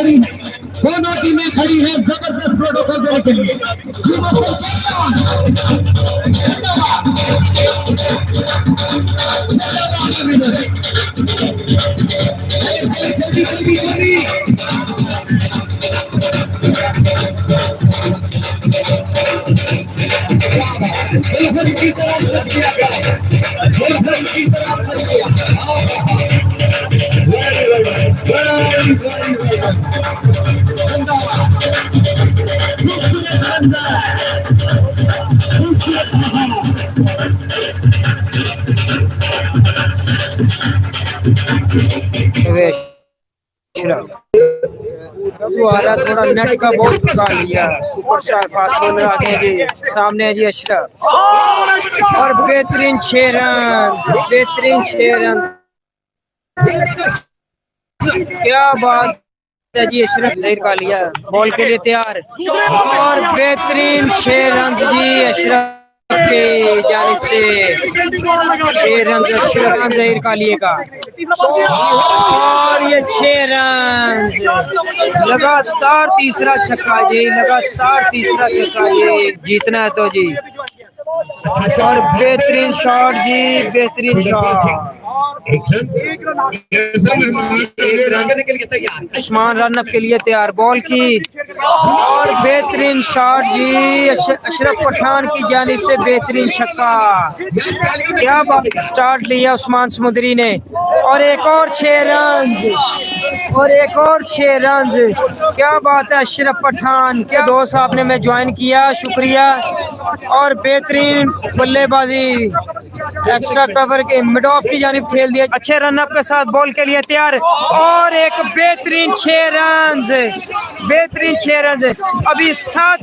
खड़ी है, दोनों टीमें खड़ी हैं जबरदस्त प्रोटोकॉल देने के लिए। जल्दी जल्दी जल्दी की तरफ सच किया गया, की तरफ सच किया। थोड़ा नेट का बहुत निकाल लिया। सुपरस्टार फास्ट बॉलर आते हैं जी, सामने है जी अशरफ और बेहतरीन 6 रन, बेहतरीन 6 रन। क्या बात है जी, अशरफ जहीर का लिया, बॉल के लिए तैयार और बेहतरीन 6 रन जी अशरफ के जानिब से। 6 रन अशरफ जहीर का लिए का और ये 6 रन, लगातार तीसरा छक्का जी, लगातार तीसरा छक्का जी, जीतना है तो जी। और बेहतरीन शॉट जी, बेहतरीन शॉट। उस्मान रन अप के लिए तैयार, बॉल की और बेहतरीन शॉट जी अशरफ पठान की जानिब से, बेहतरीन छक्का। क्या बात, स्टार्ट लिया उस्मान समुद्री ने और एक और 6 रन और एक और 6 रन। क्या बात है अशरफ पठान के दोस्त, आपने मैं ज्वाइन किया, शुक्रिया। और बेहतरीन बल्लेबाजी, एक्स्ट्रा कवर के मिड ऑफ की जानिब खेल दिया, अच्छे रन अप के साथ बॉल के लिए तैयार और एक बेहतरीन 6 रन, बेहतरीन 6 रन। अभी 7